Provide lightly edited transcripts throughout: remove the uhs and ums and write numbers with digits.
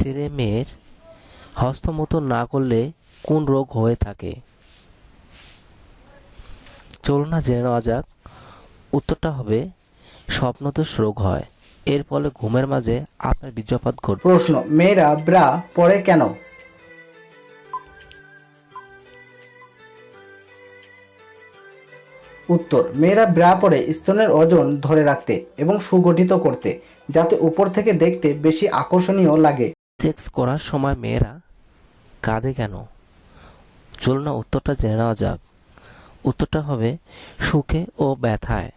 ছেলে মেয়ের হস্তমৈথুন না করলে কোন রোগ হয়ে থাকে? চলুন না জেনে নেওয়া যাক। উত্তরটা হবে স্বপ্নদোষ রোগ হয়। এর ফলে ঘুমের মাঝে আপনার বীর্যপাত ঘটবে। প্রশ্ন, মেয়েরা ব্রা পরে কেন? উত্তর, মেয়েরা ব্রা পরে স্তনের ওজন ধরে রাখতে এবং সুগঠিত করতে, যাতে উপর থেকে দেখতে বেশি আকর্ষণীয় লাগে। সেক্স করার সময় মেয়েরা কাঁদে কেন? চলুন না উত্তরটা জেনে নেওয়া যাক। উত্তরটা হবে সুখে ও ব্যথায়।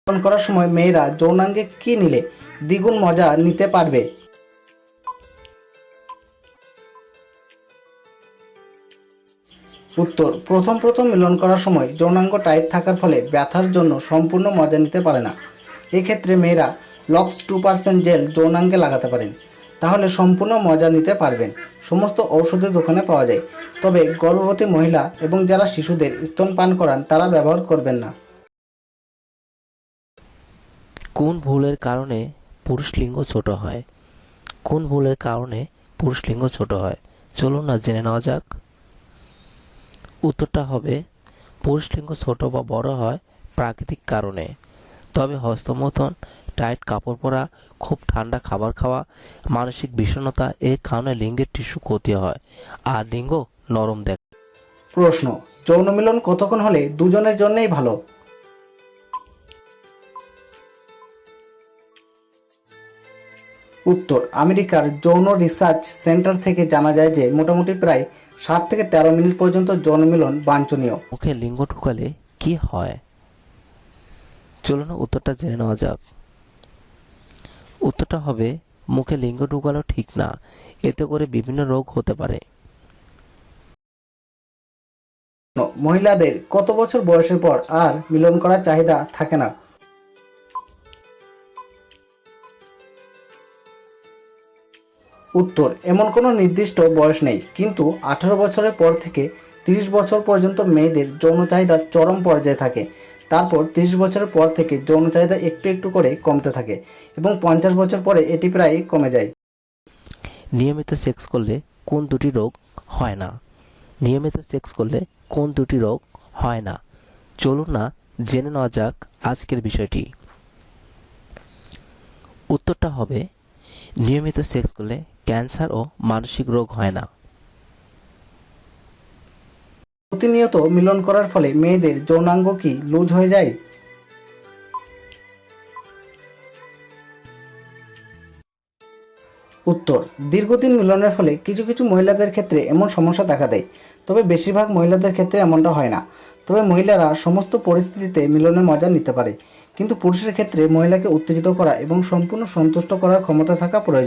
পালন করার সময় মেয়েরা যৌনাঙ্গে কি নিলে দ্বিগুণ মজা নিতে পারবে? উত্তর, প্রথম মিলন করার সময় যৌনাঙ্গ টাইট থাকার ফলে ব্যথার জন্য সম্পূর্ণ মজা নিতে পারে না। এক্ষেত্রে মেয়েরা লক্স 2% জেল যৌনাঙ্গে লাগাতে পারেন, তাহলে সম্পূর্ণ মজা নিতে পারবেন। সমস্ত ঔষধের দোকানে পাওয়া যায়, তবে গর্ভবতী মহিলা এবং যারা শিশুদের স্তনপান করান তারা ব্যবহার করবেন না। কোন ভুলের কারণে পুরুষ লিঙ্গ ছোট হয়? কোন ভুলের কারণে পুরুষ লিঙ্গ ছোট হয়? চলুন না জেনে নেওয়া যাক। উত্তরটা হবে পুরুষ লিঙ্গ ছোট বা বড় হয় প্রাকৃতিক কারণে। তবে হস্তমৈথুন, টাইট কাপড় পরা, খুব ঠান্ডা খাবার খাওয়া, মানসিক বিষণ্ণতা এর কারণে লিঙ্গের টিস্যু ক্ষতি হয় আর লিঙ্গ নরম দেখায়। প্রশ্ন, যৌন মিলন কতক্ষণ হলে দুজনের জন্যই ভালো? উত্তর, আমেরিকার যৌন রিসার্চ সেন্টার থেকে জানা যায় যে মোটামুটি প্রায় 7 থেকে 13 মিনিট পর্যন্ত যৌন মিলন বাঞ্ছনীয়। মুখে লিঙ্গ ঢুকালে কি হয়? চলুন উত্তরটা জেনে নেওয়া যাক। উত্তরটা হবে মুখে লিঙ্গ ঢুকানো ঠিক না, এতে করে বিভিন্ন রোগ হতে পারে। মহিলাদের কত বছর বয়সের পর আর মিলন করার চাহিদা থাকে না? উত্তর, এমন কোনো নির্দিষ্ট বয়স নেই, কিন্তু 18 বছরের পর থেকে 30 বছর পর্যন্ত মেয়েদের যৌন চাহিদা চরম পর্যায়ে থাকে। তারপর 30 বছরের পর থেকে যৌন চাহিদা একটু একটু করে কমতে থাকে এবং 50 বছর পরে এটি প্রায় কমে যায়। নিয়মিত সেক্স করলে কোন দুটি রোগ হয় না? নিয়মিত সেক্স করলে কোন দুটি রোগ হয় না? চলুন না জেনে নেওয়া যাক আজকের বিষয়টি। উত্তরটা হবে নিয়মিত সেক্স করলে ক্যান্সার ও মানসিক রোগ হয় না। প্রতিনিয়ত মিলন করার ফলে মেয়েদের যৌনাঙ্গ কি লুজ হয়ে যায়? উত্তর, দীর্ঘদিন মিলনের ফলে কিছু কিছু মহিলাদের ক্ষেত্রে এমন সমস্যা দেখা দেয়, তবে বেশিরভাগ মহিলাদের ক্ষেত্রে এমনটা হয় না। তবে মহিলারা সমস্ত পরিস্থিতিতে মিলনের মজা নিতে পারে, কিন্তু পুরুষের ক্ষেত্রে মহিলাকে উত্তেজিত করা এবং সম্পূর্ণ সন্তুষ্ট করার ক্ষমতা থাকা প্রয়োজন।